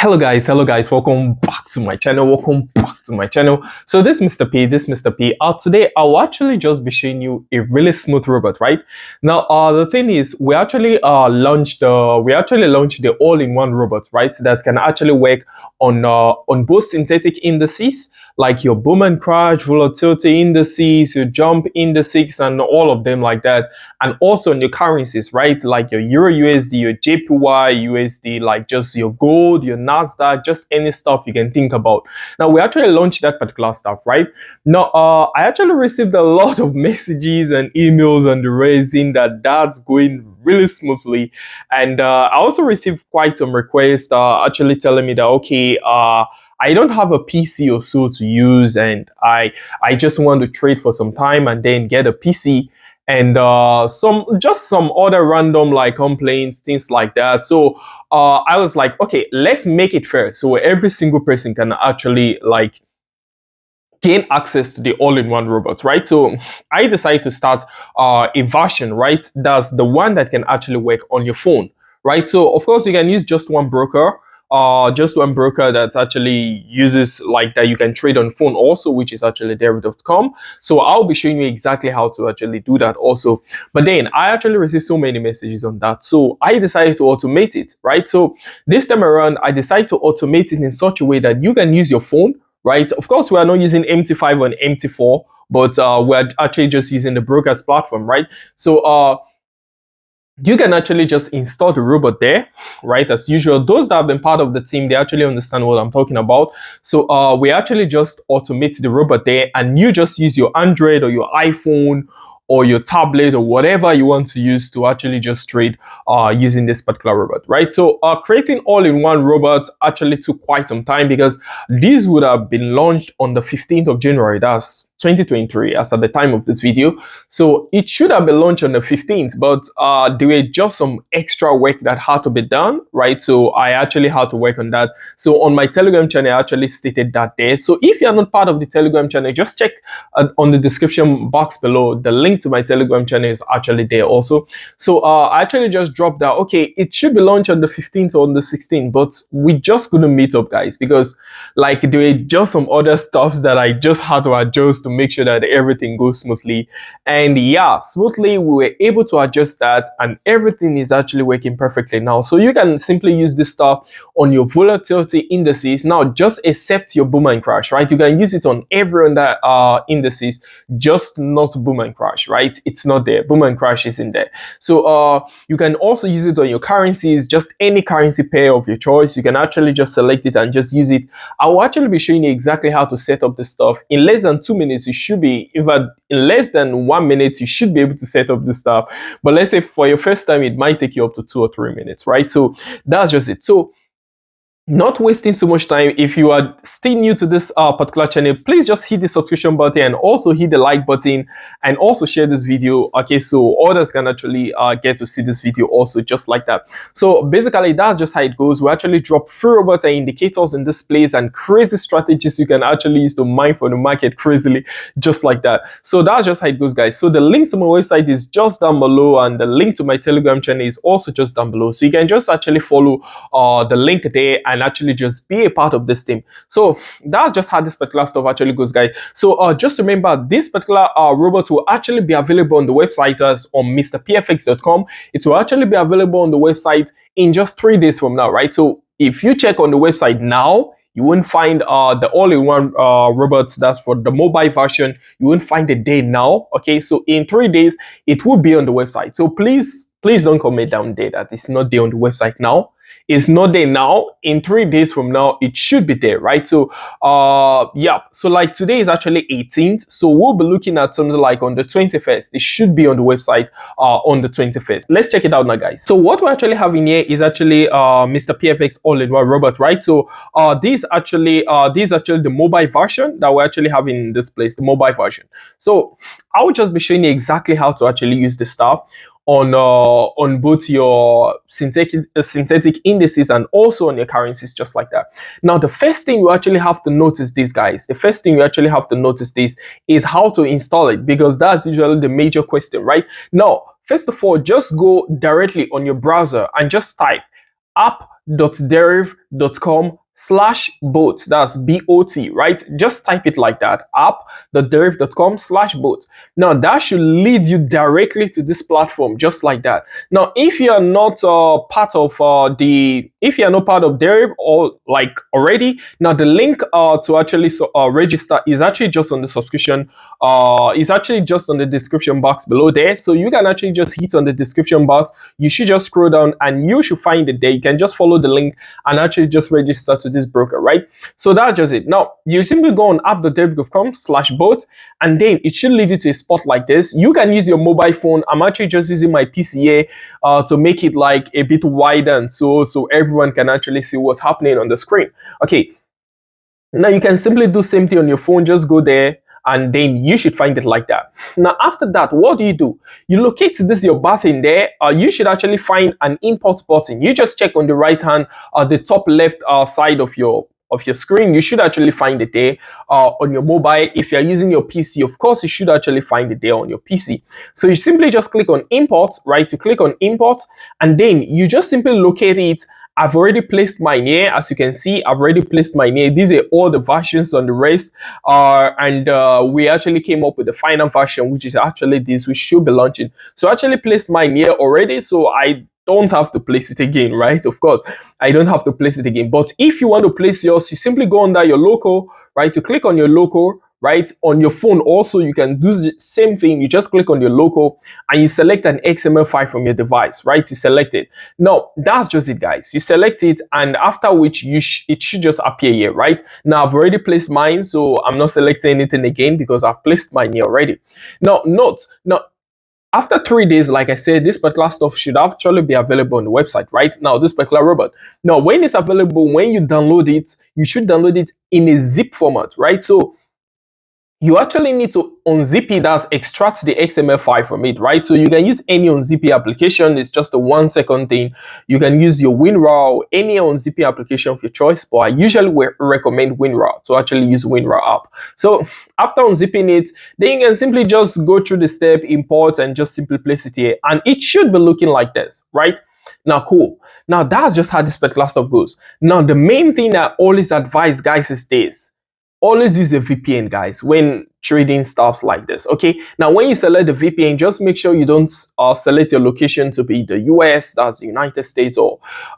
Hello guys, welcome back to my channel. So this is Mr. P. Today I'll actually just be showing you a really smooth robot, right? Now the thing is, we actually launched the all-in-one robot, right? That can actually work on both synthetic indices like your boom and crash, volatility indices, your jump indices, and all of them like that, and also on your currencies, right? Like your Euro USD, your JPY USD, like just your gold, your Nasdaq, just any stuff you can think about. Now we actually launched that particular stuff, right? Now I actually received a lot of messages and emails on the raising that's going really smoothly, and I also received quite some requests actually telling me that okay, I don't have a PC or so to use, and I just want to trade for some time and then get a PC, and some other random like complaints, things like that. So I was like, okay, let's make it fair so every single person can actually like gain access to the all-in-one robot, right? So I decided to start a version, right? That's the one that can actually work on your phone, right? So of course you can use just one broker that actually uses like that you can trade on phone also, which is actually deriv.com. So I'll be showing you exactly how to actually do that also. But then I actually received so many messages on that, so I decided to automate it, right? So this time around I decided to automate it in such a way that you can use your phone, right? Of course we are not using MT5 or MT4, but we're actually just using the broker's platform, right? So you can actually just install the robot there, right? As usual, those that have been part of the team, they actually understand what I'm talking about. So we actually just automate the robot there, and you just use your Android or your iPhone or your tablet or whatever you want to use to actually just trade using this particular robot, right? So creating all-in-one robot actually took quite some time because these would have been launched on the 15th of January, that's 2023 as at the time of this video. So it should have been launched on the 15th, but there were just some extra work that had to be done, right? So I actually had to work on that. So on my Telegram channel, I actually stated that there. So if you're not part of the Telegram channel, just check on the description box below. The link to my Telegram channel is actually there also. So I actually just dropped that, okay, it should be launched on the 15th or on the 16th, but we just couldn't meet up, guys, because like there were just some other stuffs that I just had to adjust to make sure that everything goes smoothly. And yeah, smoothly we were able to adjust that, and everything is actually working perfectly now. So you can simply use this stuff on your volatility indices. Now just accept your boom and crash, right? You can use it on every other indices, just not boom and crash, right? It's not there. Boom and crash isn't there. So you can also use it on your currencies, just any currency pair of your choice. You can actually just select it and just use it. I will actually be showing you exactly how to set up this stuff. In less than 2 minutes, you should be, in less than 1 minute, you should be able to set up this stuff. But let's say for your first time, it might take you up to 2 or 3 minutes, right? So that's just it. So not wasting so much time, if you are still new to this particular channel, please just hit the subscription button and also hit the like button, and also share this video, okay, so others can actually get to see this video also, just like that. So basically that's just how it goes. We actually drop free robots and indicators in this place, and crazy strategies you can actually use to mine for the market crazily, just like that. So that's just how it goes, guys. So the link to my website is just down below, and the link to my Telegram channel is also just down below, so you can just actually follow the link there and actually just be a part of this team. So that's just how this particular stuff actually goes, guys. So just remember, this particular robot will actually be available on the website as on mrpfx.com. It will actually be available on the website in just 3 days from now, right? So if you check on the website now, you won't find the all-in-one robots. That's for the mobile version. You won't find it there now, okay? So in 3 days it will be on the website. So please don't comment down there that it's not there on the website now. It's not there now. In 3 days from now it should be there, right? So yeah, so like today is actually 18th, so we'll be looking at something like on the 21st. It should be on the website on the 21st. Let's check it out now, guys. So what we actually have in here is actually Mr. P Fx all-in-one robot, right? So this is actually the mobile version that we actually have in this place, the mobile version. So I will just be showing you exactly how to actually use this stuff on both your synthetic indices and also on your currencies, just like that. Now the first thing you actually have to notice this, guys, the first thing you actually have to notice this is how to install it, because that's usually the major question, right? Now first of all, just go directly on your browser and just type app app.deriv.com/bot. That's BOT, right? Just type it like that, app.deriv.com/bot. Now that should lead you directly to this platform, just like that. Now, if you are not part of if you are not part of Deriv or like already, now the link to actually register is actually just on the subscription. Is actually just on the description box below there. So you can actually just hit on the description box. You should just scroll down and you should find it there. You can just follow the link and actually just register to this broker, right? So that's just it. Now you simply go on app.deriv.com/bot and then it should lead you to a spot like this. You can use your mobile phone. I'm actually just using my PCA to make it like a bit wider so everyone can actually see what's happening on the screen. Okay, now you can simply do same thing on your phone. Just go there and then you should find it like that. Now after that, what do? You locate this your button there. You should actually find an import button. You just check on the right hand or the top left side of your screen. You should actually find it there on your mobile. If you're using your PC, of course you should actually find it there on your PC. So you simply just click on import, right? You click on import and then you just simply locate it. I've already placed mine here. As you can see, I've already placed mine here. These are all the versions on the rest. We actually came up with the final version, which is actually this, which should be launching. So I actually placed mine here already. So I don't have to place it again, right? Of course, I don't have to place it again. But if you want to place yours, you simply go under your local, right? You click on your local, right? On your phone also, you can do the same thing. You just click on your local and you select an XML file from your device, right? You select it. Now, that's just it, guys. You select it and after which it should just appear here, right? Now, I've already placed mine, so I'm not selecting anything again because I've placed mine here already. Now, note, after 3 days, like I said, this particular stuff should actually be available on the website, right? Now, this particular robot. Now, when it's available, when you download it, you should download it in a zip format, right? So you actually need to unzip it, as extract the XML file from it, right? So you can use any unzipping application. It's just a 1 second thing. You can use your WinRAR, any unzipping application of your choice, but I usually recommend WinRAR to actually use WinRAR app. So after unzipping it, then you can simply just go through the step, import, and just simply place it here. And it should be looking like this, right? Now, cool. Now, that's just how this particular stuff goes. Now, the main thing I always advise, guys, is this. Always use a VPN, guys, when trading stuffs like this. Okay, now when you select the VPN, just make sure you don't select your location to be the US, that's the United States, or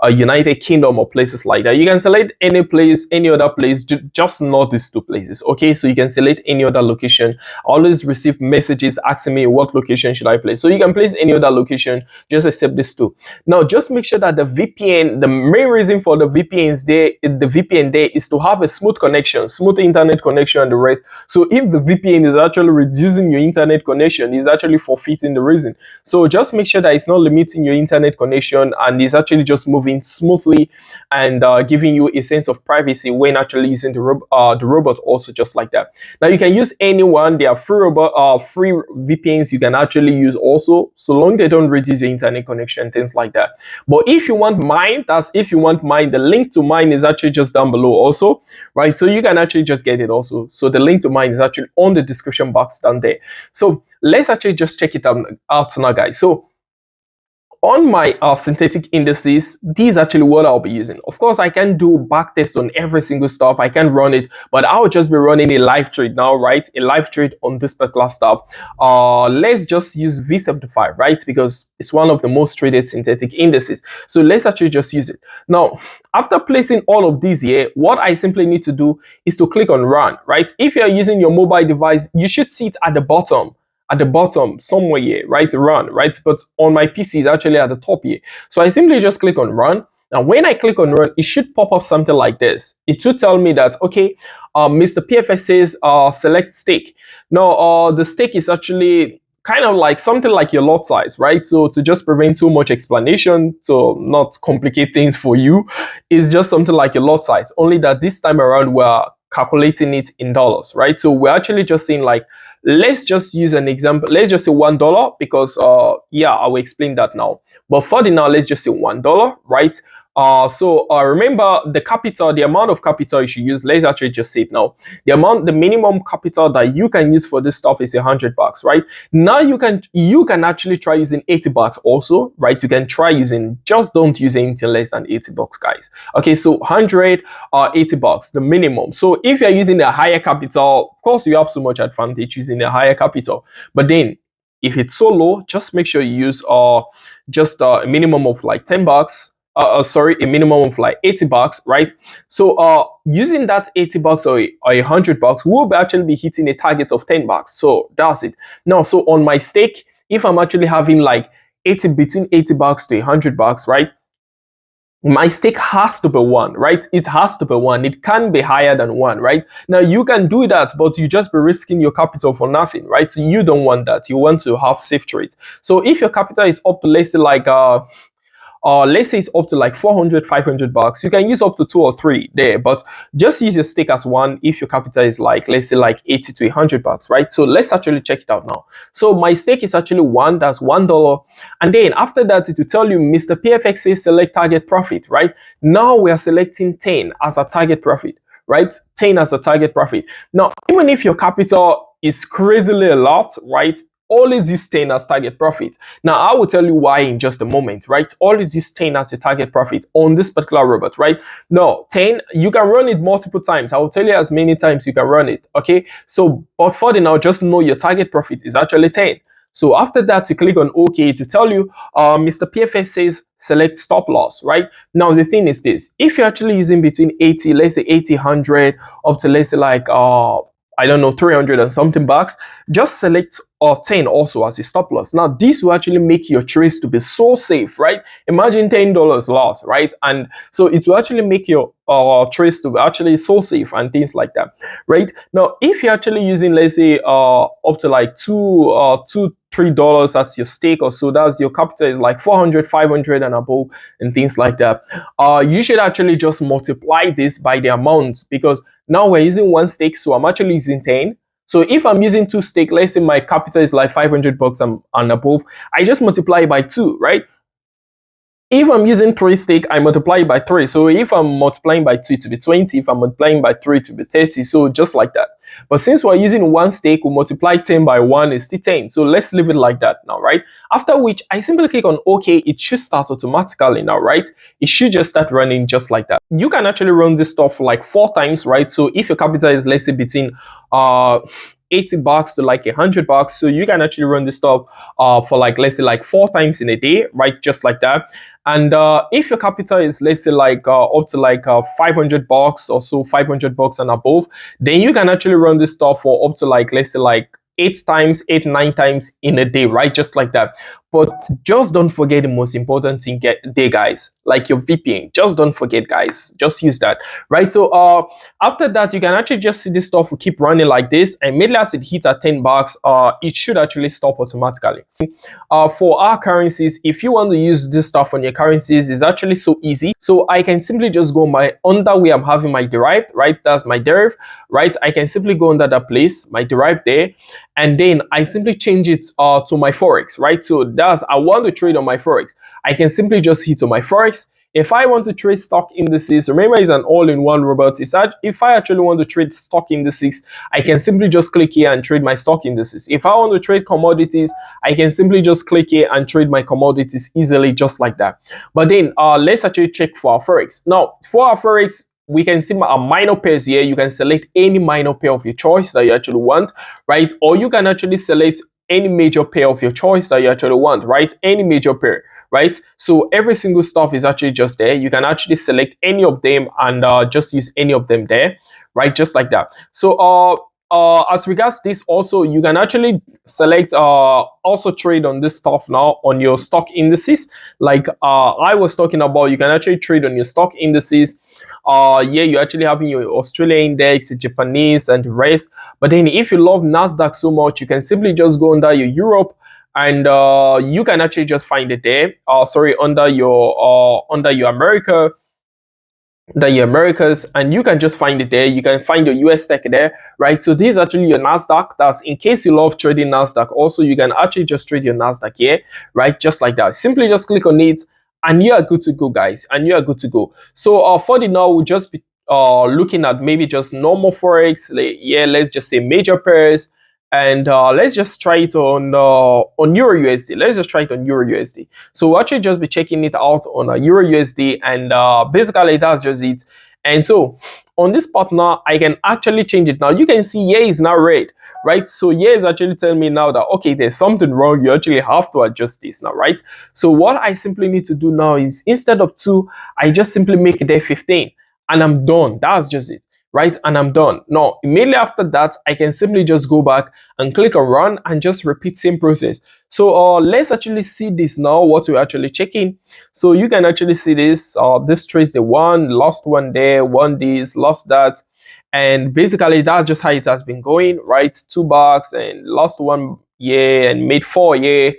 United Kingdom, or places like that. You can select any place, any other place, just not these two places. Okay, so you can select any other location. I always receive messages asking me what location should I place, so you can place any other location, just except this two. Now just make sure that the VPN, the main reason for the VPN there is to have a smooth connection, smooth internet connection, and the rest. So if the VPN is actually reducing your internet connection, it's actually forfeiting the reason. So just make sure that it's not limiting your internet connection and it's actually just moving smoothly and giving you a sense of privacy when actually using the robot also, just like that. Now you can use anyone. There are free VPNs you can actually use also, so long they don't reduce your internet connection, things like that. But if you want mine, the link to mine is actually just down below also, right? So you can actually just get it also. So the link to mine is actually on the description box down there. So let's actually just check it out now, guys. So on my synthetic indices, these is actually what I'll be using. Of course, I can do backtest on every single stuff. I can run it, but I'll just be running a live trade now, right? A live trade on this particular stuff. Let's just use V75, right? Because it's one of the most traded synthetic indices. So let's actually just use it. Now, after placing all of these here, what I simply need to do is to click on run, right? If you're using your mobile device, you should see it at the bottom somewhere here, right? Run, right? But on my PC is actually at the top here. So I simply just click on run. Now when I click on run, it should pop up something like this. It should tell me that, okay, Mr. PFX says select stake. Now the stake is actually kind of like something like your lot size, right? So to just prevent too much explanation, to not complicate things for you, is just something like your lot size, only that this time around we're calculating it in dollars, right? So we're actually just saying, like, let's just use an example. Let's just say $1 because yeah, I will explain that now. But for the now, let's just say $1, right? Remember the capital, the amount of capital you should use. Let's actually just say it now. The minimum capital that you can use for this stuff is $100, right? Now you can actually try using $80 also, right? You can try using, just don't use anything less than $80, guys. Okay, so 100 or $80, the minimum. So if you're using a higher capital, of course you have so much advantage using a higher capital. But then if it's so low, just make sure you use just a minimum of like $10. A minimum of like $80, right? So using that $80 or $100, we'll actually be hitting a target of $10. So that's it. Now, so on my stake, if I'm actually having like between $80 to $100, right? My stake has to be 1, right? It has to be 1. It can be higher than 1, right? Now you can do that, but you just be risking your capital for nothing, right? So you don't want that. You want to have safe trades. So if your capital is up to, let's say, like let's say it's up to like $400-500, you can use up to 2 or 3 there, but just use your stake as 1 if your capital is like, let's say, like $80 to $100, right? So let's actually check it out now. So my stake is actually 1, that's $1, and then after that it will tell you Mr. PFX says select target profit, right? Now we are selecting 10 as a target profit, right? 10 as a target profit. Now even if your capital is crazily a lot, right, always use 10 as target profit. Now I will tell you why in just a moment, right? Always use 10 as a target profit on this particular robot, right? Now 10, you can run it multiple times. I will tell you as many times you can run it, okay? So but for the now, just know your target profit is actually 10. So after that, you click on OK to tell you, Mr. PFS says select stop loss, right? Now the thing is this: if you're actually using between 80, let's say 80, 100, up to let's say like I don't know, 300 and something bucks, just select 10 also as a stop loss. Now this will actually make your trades to be so safe, right? Imagine $10 loss, right? And so it will actually make your trades to be actually so safe and things like that, right? Now if you're actually using, let's say up to like $2-3 as your stake or so, that's your capital is like 400, 500 and above and things like that, you should actually just multiply this by the amount, because now we're using 1 stake, so I'm actually using 10. So if I'm using 2 stake, let's say my capital is like $500 and above, I just multiply by 2, right? If I'm using 3 stake, I multiply by 3. So if I'm multiplying by 2 to be 20, if I'm multiplying by 3 to be 30, so just like that. But since we're using 1 stake, we multiply 10 by 1 is still 10. So let's leave it like that now, right? After which I simply click on OK. It should start automatically now, right? It should just start running just like that. You can actually run this stuff like 4 times, right? So if your capital is, let's say, between $80 to like $100, so you can actually run this stuff for like, let's say, like 4 times in a day, right? Just like that. And if your capital is, let's say, like up to like $500 or so, $500 and above, then you can actually run this stuff for up to like, let's say, like 8 times, 9 times in a day, right? Just like that. But just don't forget the most important thing there, guys, like your VPN. Just don't forget, guys. Just use that, right? So after that, you can actually just see this stuff will keep running like this, and immediately as it hits at $10, it should actually stop automatically. For our currencies, if you want to use this stuff on your currencies, it's actually so easy. So I can simply just go under where I'm having my derived, right? That's my deriv, right? I can simply go under that place, my derived there, and then I simply change it to my forex, right? So I want to trade on my forex. I can simply just hit on my forex. If I want to trade stock indices, remember it's an all-in-one robot. If I actually want to trade stock indices, I can simply just click here and trade my stock indices. If I want to trade commodities, I can simply just click here and trade my commodities easily, just like that. But then let's actually check for our forex. Now for our forex, we can see our minor pairs here. You can select any minor pair of your choice that you actually want, right? Or you can actually select any major pair of your choice that you actually want, right? Any major pair, right? So every single stuff is actually just there. You can actually select any of them and just use any of them there, right? Just like that. So as regards this, also you can actually select also trade on this stuff now on your stock indices, like I was talking about. You can actually trade on your stock indices. Yeah, you actually having your Australia index, Japanese, and the rest. But then if you love Nasdaq so much, you can simply just go under your Europe, and you can actually just find it there. Under your America, the Americas, and you can just find it there. You can find your US tech there, right? So this is actually your Nasdaq. That's in case you love trading Nasdaq. Also, you can actually just trade your Nasdaq here, right? Just like that. Simply just click on it, and you are good to go, guys, and you are good to go. So for the now, we'll just be looking at maybe just normal forex, like, yeah, let's just say major pairs, and let's just try it on Euro USD. Let's just try it on Euro USD. So we'll actually just be checking it out on Euro USD, and basically that's just it. And so on this part now, I can actually change it. Now you can see here is now red, right? So here is actually telling me now that, okay, there's something wrong. You actually have to adjust this now, right? So what I simply need to do now is, instead of 2, I just simply make it there 15, and I'm done. That's just it, right? And I'm done. Now, immediately after that, I can simply just go back and click on run and just repeat same process. So let's actually see this now, what we're actually checking. So you can actually see this, this trace the one, lost one there, won this, lost that. And basically that's just how it has been going, right? $2 and lost 1 year and made 4 year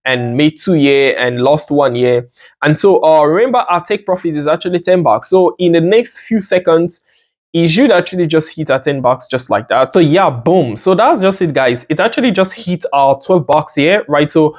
and made 2 year and lost 1 year. And so remember, our take profit is actually $10. So in the next few seconds, it should actually just hit at $10 just like that. So yeah, boom. So that's just it, guys. It actually just hit our $12 here, right? So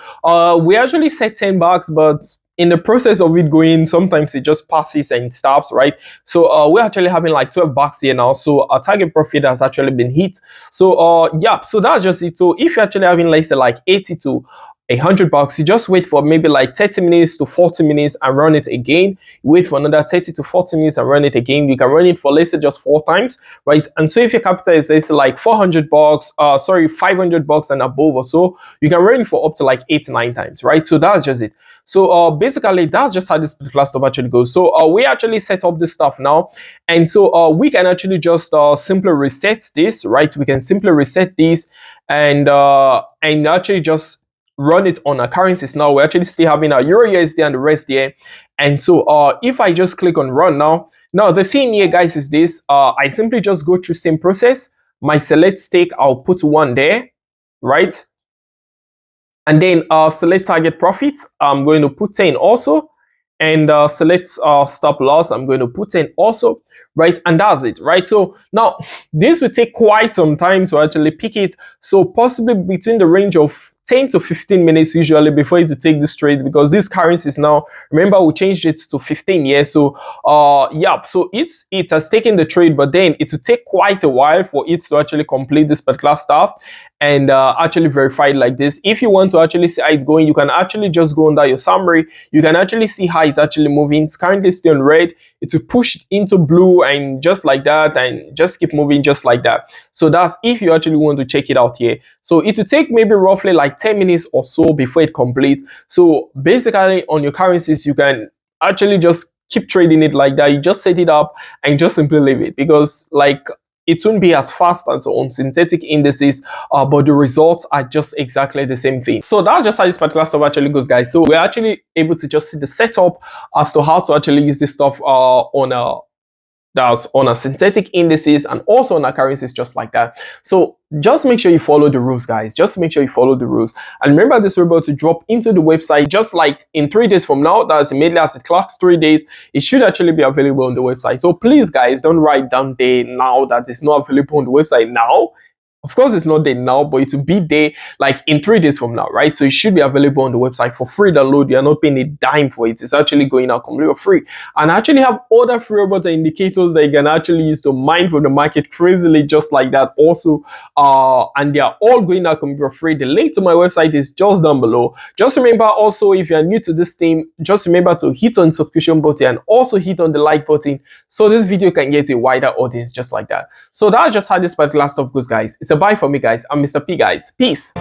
we actually set $10, but in the process of it going, sometimes it just passes and stops, right? So we're actually having like $12 here now. So our target profit has actually been hit. So yeah, so that's just it. So if you're actually having, let's say, like 80 to $100, you just wait for maybe like 30 minutes to 40 minutes and run it again. Wait for another 30 to 40 minutes and run it again. You can run it for, let's say, just 4 times, right? And so if your capital is, let's say, like $400, sorry, $500 and above or so, you can run it for up to like 8 to 9 times, right? So that's just it. So basically that's just how this particular stuff actually goes. So we actually set up this stuff now, and so we can actually just simply reset this, right? We can simply reset this and actually just run it on our currencies. Now we're actually still having our Euro USD and the rest here. And so if I just click on run now the thing here, guys, is this. I simply just go through same process. My select stake, I'll put 1 there, right? And then select target profit, I'm going to put 10 also. And select stop loss, I'm going to put 10 also, right? And that's it, right? So now this will take quite some time to actually pick it. So possibly between the range of 10 to 15 minutes usually before you to take this trade, because this currency is now, remember, we changed it to 15 years. So yeah, so it has taken the trade, but then it will take quite a while for it to actually complete this particular stuff and actually verify it like this. If you want to actually see how it's going, you can actually just go under your summary. You can actually see how it's actually moving. It's currently still in red. It will push into blue and just like that, and just keep moving just like that. So that's if you actually want to check it out here. So it will take maybe roughly like 10 minutes or so before it completes. So basically on your currencies, you can actually just keep trading it like that. You just set it up and just simply leave it, because like it won't be as fast as on synthetic indices, but the results are just exactly the same thing. So that's just how this particular stuff actually goes, guys. So we're actually able to just see the setup as to how to actually use this stuff on a synthetic indices and also on our currencies just like that. So just make sure you follow the rules, guys. Just make sure you follow the rules. And remember, this robot to drop into the website just like in 3 days from now. That's immediately as it clocks 3 days. It should actually be available on the website. So please, guys, don't write down day now that it's not available on the website now. Of course, it's not there now, but it will be there like in 3 days from now, right? So it should be available on the website for free download. You're not paying a dime for it. It's actually going out completely free. And I actually have other free robot indicators that you can actually use to mine from the market crazily just like that also. And they are all going out completely free. The link to my website is just down below. Just remember also, if you're new to this team, just remember to hit on the subscription button and also hit on the like button so this video can get to a wider audience just like that. So that's just how this particular stuff goes, guys. It's a bye for me, guys. I'm Mr. P, guys. Peace.